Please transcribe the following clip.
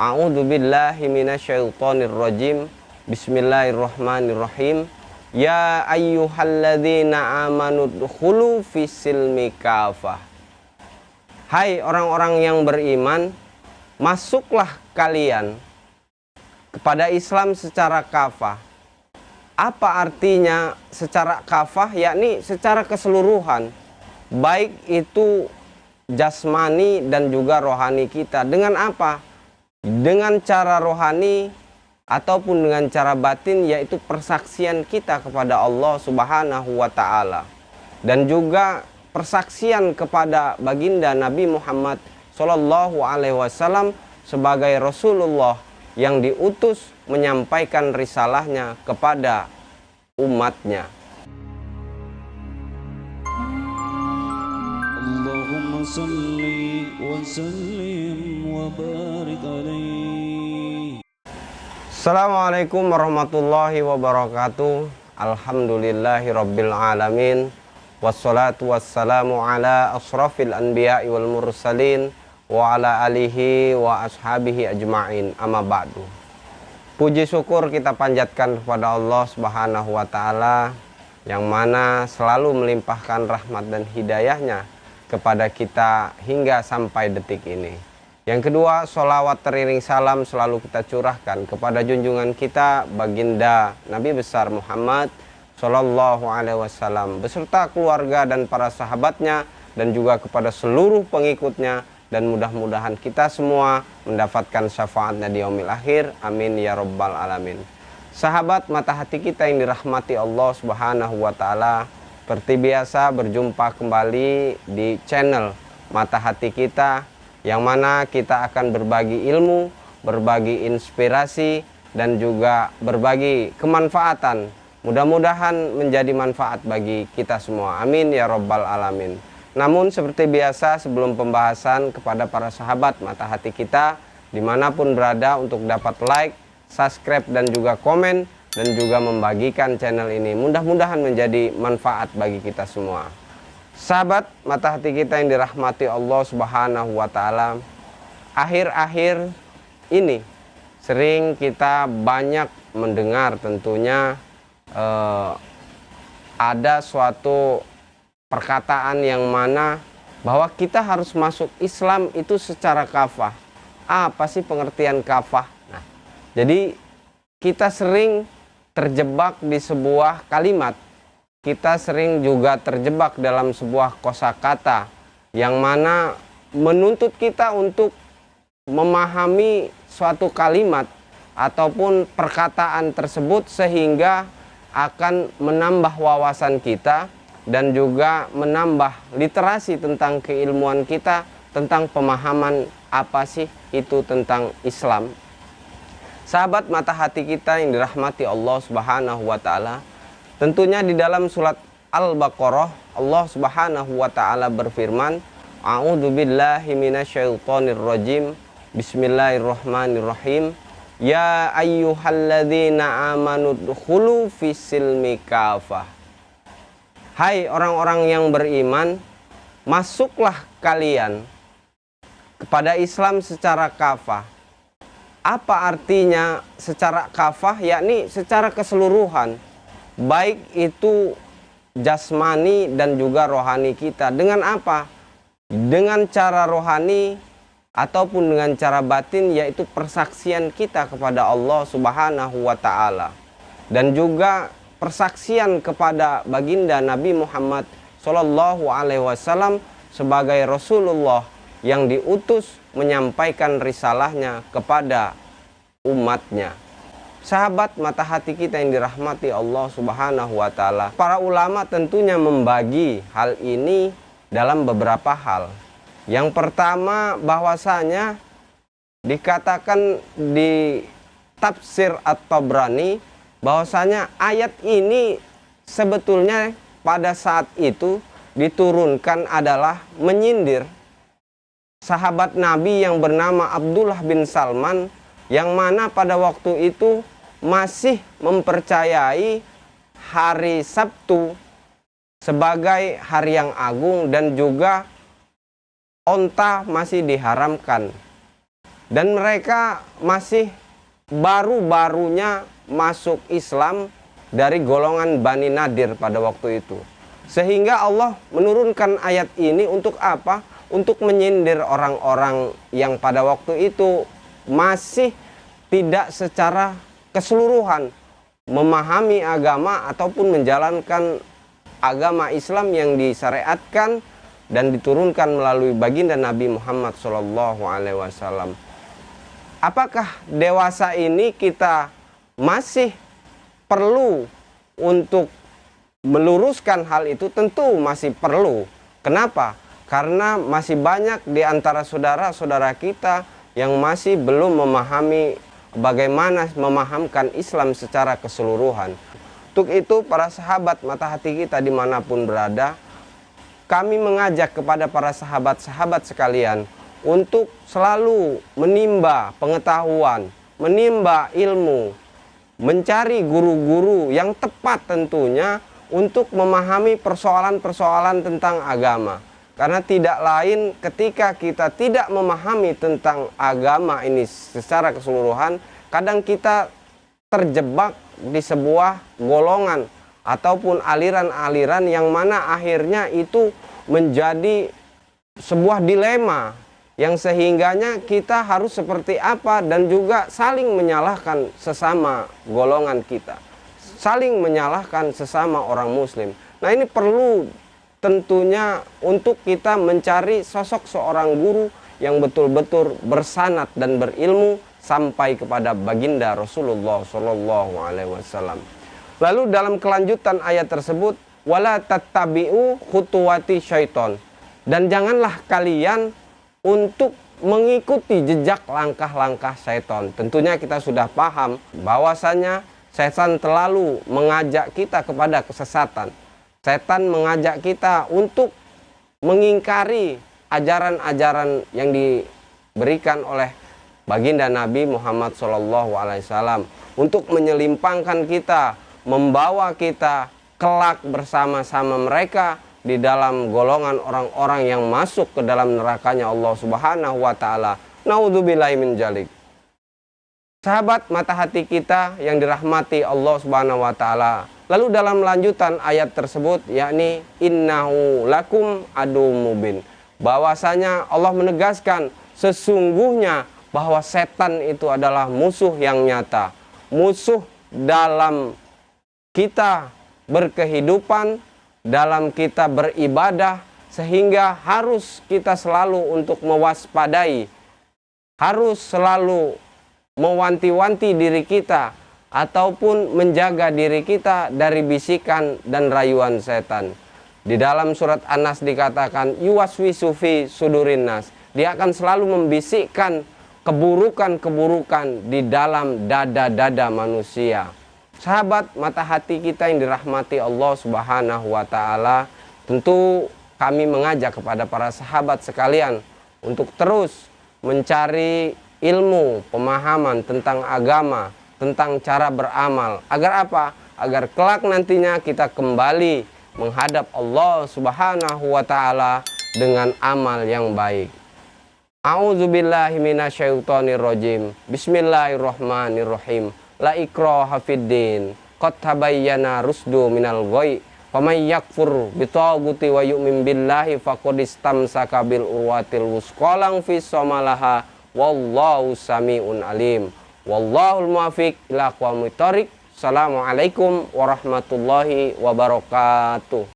A'udzubillahi minasyaitonirrajim. Bismillahirrahmanirrahim. Ya ayyuhalladzina amanu dkhulu fis-silmi kafah. Hai orang-orang yang beriman, masuklah kalian kepada Islam secara kafah. Apa artinya secara kafah? Yakni secara keseluruhan, baik itu jasmani dan juga rohani kita. Dengan apa? Dengan cara rohani ataupun dengan cara batin, yaitu persaksian kita kepada Allah Subhanahu wa Ta'ala, dan juga persaksian kepada baginda Nabi Muhammad Sallallahu Alaihi Wasallam sebagai Rasulullah yang diutus menyampaikan risalahnya kepada umatnya. Allahumma salli wa sallim wa barik alaihi. Assalamualaikum warahmatullahi wabarakatuh. Alhamdulillahi rabbil alamin. Wassalatu wassalamu ala asrafil anbiya'i wal mursalin wa ala alihi wa ashabihi ajma'in, amma ba'du. Puji syukur kita panjatkan kepada Allah Subhanahu wa Ta'ala, yang mana selalu melimpahkan rahmat dan hidayahnya kepada kita hingga sampai detik ini. Yang kedua, sholawat teriring salam selalu kita curahkan kepada junjungan kita baginda Nabi besar Muhammad Sallallahu Alaihi Wasallam beserta keluarga dan para sahabatnya, dan juga kepada seluruh pengikutnya, dan mudah-mudahan kita semua mendapatkan syafaatnya di yaumil akhir. Amin ya rabbal alamin. Sahabat mata hati kita yang dirahmati Allah Subhanahu wa Ta'ala, seperti biasa berjumpa kembali di channel Mata Hati Kita, yang mana kita akan berbagi ilmu, berbagi inspirasi, dan juga berbagi kemanfaatan. Mudah-mudahan menjadi manfaat bagi kita semua. Amin ya rabbal alamin. Namun seperti biasa, sebelum pembahasan, kepada para sahabat Mata Hati Kita dimanapun berada, untuk dapat like, subscribe, dan juga komen, dan juga membagikan channel ini. Mudah-mudahan menjadi manfaat bagi kita semua. Sahabat mata hati kita yang dirahmati Allah Subhanahu wa Ta'ala, akhir-akhir ini sering kita banyak mendengar tentunya ada suatu perkataan yang mana bahwa kita harus masuk Islam itu secara kafah. Apa sih pengertian kafah? Nah, jadi kita sering terjebak di sebuah kalimat, kita sering juga terjebak dalam sebuah kosakata yang mana menuntut kita untuk memahami suatu kalimat ataupun perkataan tersebut, sehingga akan menambah wawasan kita dan juga menambah literasi tentang keilmuan kita, tentang pemahaman apa sih itu tentang Islam. Sahabat mata hati kita yang dirahmati Allah Subhanahu wa Ta'ala, tentunya di dalam surat Al-Baqarah Allah Subhanahu wa Ta'ala berfirman, A'udzubillahi minasyaitonirrajim. Bismillahirrahmanirrahim. Ya ayyuhalladzina amanu dkhulu fis-silmi kafah. Hai orang-orang yang beriman, masuklah kalian kepada Islam secara kafah. Apa artinya secara kafah? Yakni secara keseluruhan, baik itu jasmani dan juga rohani kita. Dengan apa? Dengan cara rohani ataupun dengan cara batin, yaitu persaksian kita kepada Allah Subhanahu wa Ta'ala, dan juga persaksian kepada baginda Nabi Muhammad Sallallahu Alaihi Wasallam sebagai Rasulullah yang diutus menyampaikan risalahnya kepada umatnya. Sahabat mata hati kita yang dirahmati Allah Subhanahu wa Ta'ala, para ulama tentunya membagi hal ini dalam beberapa hal. Yang pertama, bahwasanya dikatakan di tafsir At-Tabrani bahwasanya ayat ini sebetulnya pada saat itu diturunkan adalah menyindir sahabat Nabi yang bernama Abdullah bin Salman, yang mana pada waktu itu masih mempercayai hari Sabtu sebagai hari yang agung, dan juga onta masih diharamkan. dan mereka masih baru-barunya masuk Islam dari golongan Bani Nadir pada waktu itu. Sehingga Allah menurunkan ayat ini untuk apa? Untuk menyindir orang-orang yang pada waktu itu masih tidak secara keseluruhan memahami agama ataupun menjalankan agama Islam yang disyariatkan dan diturunkan melalui baginda Nabi Muhammad SAW. Apakah dewasa ini kita masih perlu untuk meluruskan hal itu? Tentu masih perlu. Kenapa? Karena masih banyak di antara saudara-saudara kita yang masih belum memahami bagaimana memahamkan Islam secara keseluruhan. Untuk itu para sahabat mata hati kita dimanapun berada, kami mengajak kepada para sahabat-sahabat sekalian untuk selalu menimba pengetahuan, menimba ilmu, mencari guru-guru yang tepat tentunya untuk memahami persoalan-persoalan tentang agama. Karena tidak lain ketika kita tidak memahami tentang agama ini secara keseluruhan, kadang kita terjebak di sebuah golongan ataupun aliran-aliran yang mana akhirnya itu menjadi sebuah dilema yang sehingganya kita harus seperti apa dan juga saling menyalahkan sesama golongan kita, saling menyalahkan sesama orang muslim. Nah, ini perlu tentunya untuk kita mencari sosok seorang guru yang betul-betul bersanad dan berilmu sampai kepada baginda Rasulullah SAW. Lalu dalam kelanjutan ayat tersebut, wala tattabi'u khutuwati syaiton, dan janganlah kalian untuk mengikuti jejak langkah-langkah syaiton. Tentunya kita sudah paham bahwasanya setan terlalu mengajak kita kepada kesesatan. Setan mengajak kita untuk mengingkari ajaran-ajaran yang diberikan oleh baginda Nabi Muhammad SAW, untuk menyelimpangkan kita, membawa kita kelak bersama-sama mereka di dalam golongan orang-orang yang masuk ke dalam nerakanya Allah Subhanahu wa taala. Naudzubillahi min dzalik. Sahabat mata hati kita yang dirahmati Allah Subhanahu wa taala. Lalu dalam lanjutan ayat tersebut, yakni innahu lakum adu mubin, bahwasanya Allah menegaskan sesungguhnya bahwa setan itu adalah musuh yang nyata, musuh dalam kita berkehidupan, dalam kita beribadah, sehingga harus kita selalu untuk mewaspadai, harus selalu mewanti-wanti diri kita ataupun menjaga diri kita dari bisikan dan rayuan setan. Di dalam surat An-Nas dikatakan yuwaswisu fi sudurin nas, dia akan selalu membisikkan keburukan-keburukan di dalam dada-dada manusia. Sahabat mata hati kita yang dirahmati Allah Subhanahu wa taala, tentu kami mengajak kepada para sahabat sekalian untuk terus mencari ilmu, pemahaman tentang agama, tentang cara beramal. Agar apa? Agar kelak nantinya kita kembali menghadap Allah Subhanahu wa taala dengan amal yang baik. A'udzubillahi minasyaitonirrajim. Bismillahirrahmanirrahim. La ikraha fiddin. Qad tabayyana rusdu minal ghayy. Faman yakfur bitaghuti wa yu'min billahi faqad istamsaka bil urwatil wusqa lang fisomalaha. Wallahu sami'un alim. Wallahul muwaffiq ila aqwamit thoriq. Assalamualaikum warahmatullahi wabarakatuh.